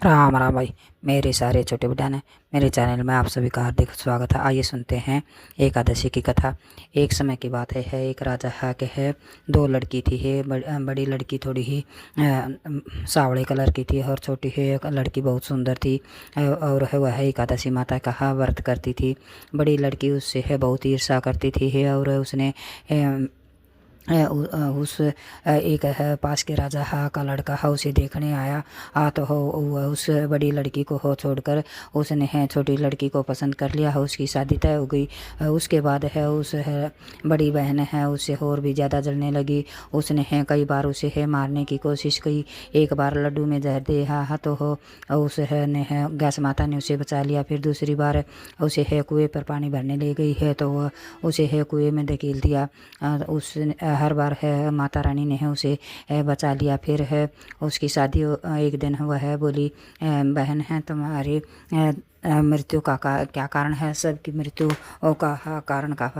राम राम भाई। मेरे सारे छोटे बहन मेरे चैनल में आप सभी का हार्दिक स्वागत है। आइए सुनते हैं एकादशी की कथा। एक समय की बात है एक राजा है कि है दो लड़की थी है। बड़ी लड़की थोड़ी ही सावले कलर की थी और छोटी है लड़की बहुत सुंदर थी। और है वह एकादशी माता का व्रत करती थी। बड़ी लड़की उससे है बहुत ईर्ष्या करती थी है और उसने उस एक है पास के राजा का लड़का है उसे देखने आया। तो हो वह उस बड़ी लड़की को हो छोड़कर उसने है छोटी लड़की को पसंद कर लिया है। उसकी शादी तय हो गई। उसके बाद है उस है बड़ी बहन है उससे और भी ज़्यादा जलने लगी। उसने है कई बार उसे है मारने की कोशिश की। एक बार लड्डू में जहर दिया तो हो उस है ने है गैस माता ने उसे बचा लिया। फिर दूसरी बार उसे है कुएं पर पानी भरने ले गई है तो वह उसे है कुएं में धकेल दिया। उस हर बार है माता रानी ने है उसे बचा लिया। फिर है उसकी शादी एक दिन हुआ है बोली, बहन है तुम्हारी मृत्यु क्या कारण है। सबकी मृत्यु का कारण का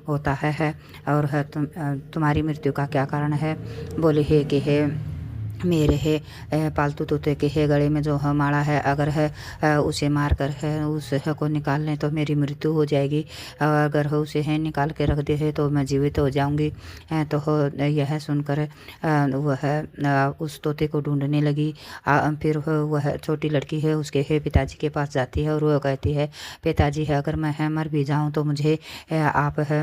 होता है और है तुम्हारी मृत्यु का क्या कारण है। बोली है कि है मेरे है पालतू तोते के है गले में जो है माला है अगर है उसे मार कर है उस है को निकाल लें तो मेरी मृत्यु हो जाएगी। अगर हो उसे है निकाल के रख दे है तो मैं जीवित हो जाऊंगी। तो हो यह सुनकर वह उस तोते को ढूंढने लगी। फिर वह छोटी लड़की है उसके है पिताजी के पास जाती है और वह कहती है, पिताजी है अगर मैं है मर भी जाऊँ तो मुझे आप है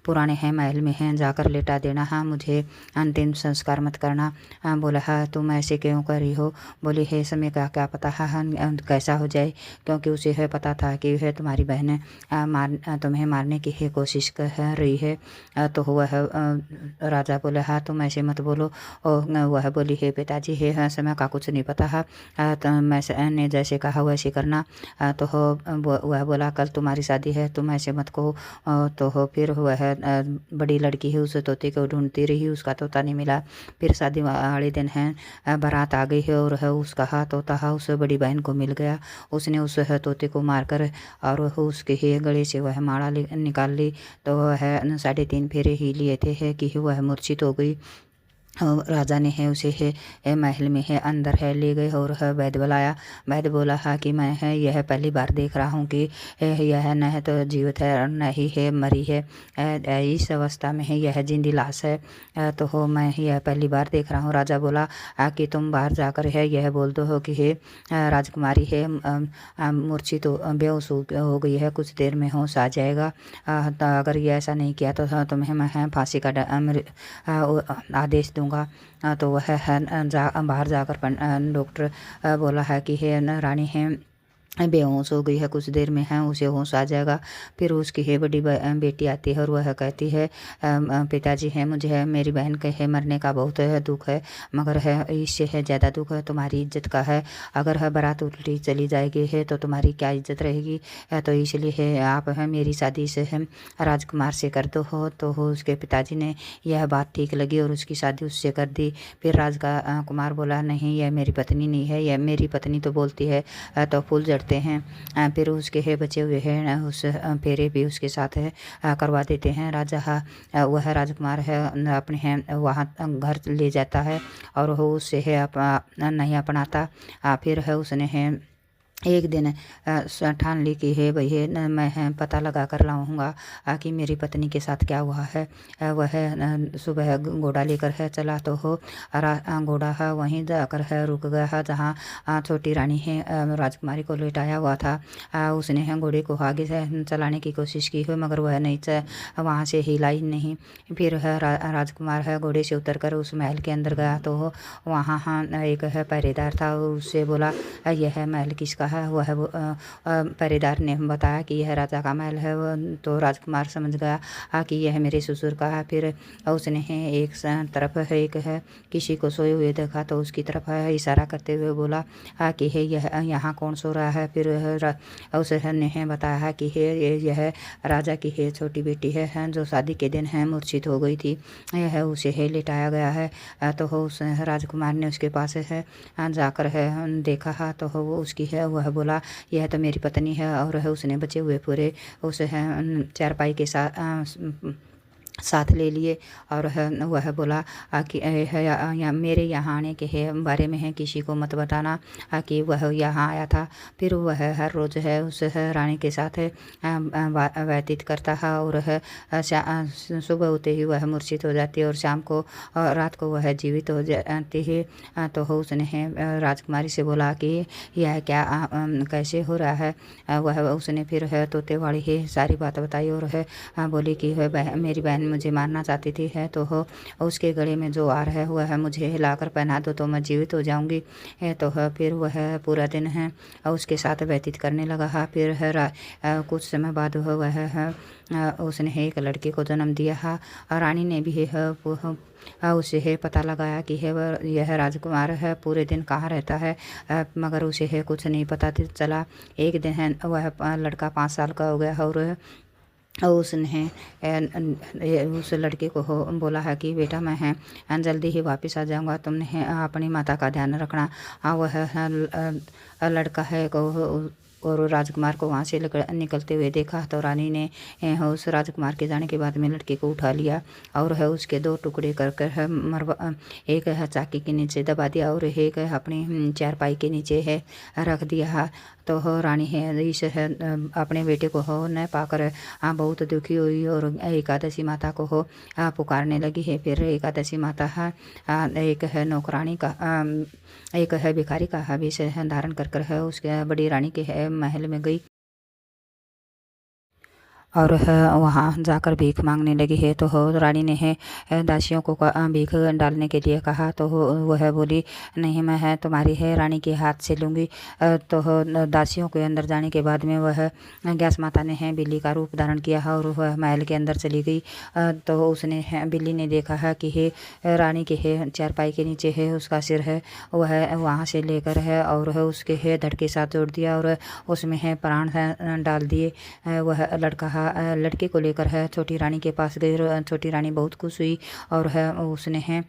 पुराने है महल में है जाकर लेटा देना। हाँ मुझे अंतिम संस्कार मत करना। बोला हाँ तुम ऐसे क्यों कर रही हो। बोली है समय का क्या पता है कैसा हो जाए, क्योंकि उसे है पता था कि है तुम्हारी बहन तुम्हें मारने की है कोशिश कर रही है। तो वह राजा बोले हाँ तुम ऐसे मत बोलो। और वह बोली है पिताजी है हाँ, समय का कुछ नहीं पता है। तो मैंने जैसे कहा वैसे करना। तो वह बोला कल तुम्हारी शादी है तुम ऐसे मत कहो। तो फिर वह बड़ी लड़की है उस तोते को ढूंढती रही, उसका तोता नहीं मिला। फिर शादी वाले दिन है बारात आ गई है और है उसका हाथ तोता है उस बड़ी बहन को मिल गया। उसने उस तोते को मारकर और उसके ही गले से वह माला निकाल ली। तो वह 3.5 फेरे ही लिए थे है कि वह मूर्छित हो गई। राजा ने है उसे है महल में है अंदर है ले गए और है वैद्य बुलाया। वैद्य बोला है कि मैं है यह पहली बार देख रहा हूँ कि यह न है तो जीवित है और न ही है मरी है। इस अवस्था में है यह जिंदी लाश है। तो हो मैं यह पहली बार देख रहा हूँ। राजा बोला कि तुम बाहर जाकर है यह बोल दो हो कि है राजकुमारी है मूर्छित बेहोश हो गई है, कुछ देर में होश आ जाएगा। तो अगर ये ऐसा नहीं किया तो तुम्हें मैं फांसी का आदेश दूंगा। तो वह है बाहर जाकर डॉक्टर बोला है कि है न रानी है बेहोश हो गई है, कुछ देर में है उसे होश आ जाएगा। फिर उसकी है बड़ी बेटी आती है और वह कहती है पिताजी है मुझे है मेरी बहन के है मरने का बहुत है दुख है, मगर है इससे है ज़्यादा दुख है तुम्हारी इज्जत का है। अगर है बारात उल्टी चली जाएगी है तो तुम्हारी क्या इज्जत रहेगी। तो इसलिए है आप है मेरी शादी से है राजकुमार से कर दो हो। तो हो उसके पिताजी ने यह बात ठीक लगी और उसकी शादी उससे कर दी। फिर कुमार बोला नहीं यह मेरी पत्नी नहीं है, यह मेरी पत्नी तो बोलती है तो फूल जड़ते हैं। फिर उसके है बचे हुए हैं उस फेरे भी उसके साथ है करवा देते हैं। राजा वह राजकुमार है अपने हैं वहाँ घर ले जाता है और वो उससे है नहीं अपनाता। फिर है उसने है एक दिन ठान ली कि है भाई है मैं है पता लगा कर लाऊंगा कि मेरी पत्नी के साथ क्या हुआ है। वह सुबह घोड़ा लेकर है चला तो हो घोड़ा है वहीं जाकर है रुक गया है जहाँ छोटी रानी है राजकुमारी को लेटाया हुआ था। उसने है घोड़े को आगे से चलाने की कोशिश की है मगर वह नहीं वहाँ से हिला ही नहीं। फिर है राजकुमार है घोड़े से उतर कर उस महल के अंदर गया तो वहाँ एक है पहरेदार था, उससे बोला यह महल किसका है। वह पहरेदार ने बताया कि यह राजा का महल है। तो राजकुमार समझ गया कि यह मेरे ससुर का है। फिर उसने है एक तरफ है एक है किसी को सोए हुए देखा तो उसकी तरफ है इशारा करते हुए बोला कि है यह यहाँ कौन सो रहा है। फिर उसने है बताया कि है यह राजा की है छोटी बेटी है जो शादी के दिन है मूर्छित हो गई थी, यह उसे है लिटाया गया है। तो हो उस राजकुमार ने उसके पास है जाकर है देखा है तो वो उसकी है वह बोला यह तो मेरी पत्नी है और है उसने बचे हुए पूरे उस है चारपाई के साथ साथ ले लिए। और वह बोला कि मेरे यहाँ आने के है बारे में है किसी को मत बताना कि वह यहाँ आया था। फिर वह हर रोज़ है उस रानी के साथ व्यतीत करता है। और सुबह होते ही वह मूर्छित हो जाती है और शाम को रात को वह जीवित हो जाती है। तो उसने राजकुमारी से बोला कि यह क्या कैसे हो रहा है। वह उसने फिर तोते वाली ही सारी बात बताई और बोली कि मेरी बहन मुझे मारना चाहती थी है तो उसके गले में जो हार है वह मुझे हिलाकर पहना दो तो मैं जीवित हो जाऊंगी। तो फिर वह पूरा दिन है उसके साथ व्यतीत करने लगा है। फिर कुछ समय बाद वह उसने एक लड़के को जन्म दिया है। रानी ने भी उसे है पता लगाया कि है वह यह राजकुमार है पूरे दिन कहाँ रहता है। मगर उसे है कुछ नहीं पता चला। एक दिन है वह लड़का 5 साल का हो गया और उसने उस लड़के को बोला है कि बेटा मैं है जल्दी ही वापस आ जाऊंगा, तुमने अपनी माता का ध्यान रखना। वह लड़का है को और राजकुमार को वहाँ से निकलते हुए देखा तो रानी ने उस राजकुमार के जाने के बाद में लड़के को उठा लिया और है उसके 2 टुकड़े कर कर मरवा एक है चाकी के नीचे दबा दिया और एक है अपनी चारपाई के नीचे है रख दिया। तो रानी है इस अपने बेटे को न पाकर बहुत दुखी हुई और एकादशी माता को पुकारने लगी है। फिर एकादशी माता एक है नौकरानी का एक है भिखारी का वेश धारण कर कर है उसके बड़ी रानी के है महल में गई और वहाँ जाकर भीख मांगने लगी है। तो रानी ने दासियों को भीख डालने के लिए कहा तो वह बोली नहीं मैं है तुम्हारी है रानी के हाथ से लूँगी। तो दासियों के अंदर जाने के बाद में वह गैस माता ने बिल्ली का रूप धारण किया है और वह महल के अंदर चली गई। तो उसने बिल्ली ने देखा है कि रानी के चारपाई के नीचे है उसका सिर है वह वहाँ से लेकर और उसके धड़ के साथ जोड़ दिया और उसमें प्राण डाल दिए। वह लड़के को लेकर छोटी रानी के पास गई। छोटी रानी बहुत खुश हुई और उसने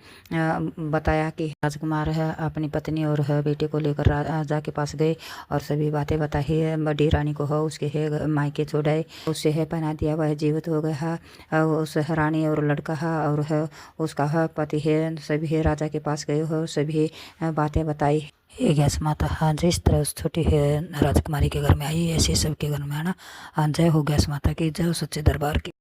बताया कि राजकुमार अपनी पत्नी और बेटे को लेकर राजा के पास गए और सभी बातें बताई। बड़ी रानी को उसके मायके छोड़ाए उससे पहना दिया वह जीवित हो गया। उस रानी और लड़का और उसका पति सभी राजा के पास गए हो सभी बातें बताई। ये गैस माता जिस तरह उस छोटी राजकुमारी के घर में आई ऐसे सबके घर में आना। जय हो गैस माता की, जय हो सच्चे दरबार की।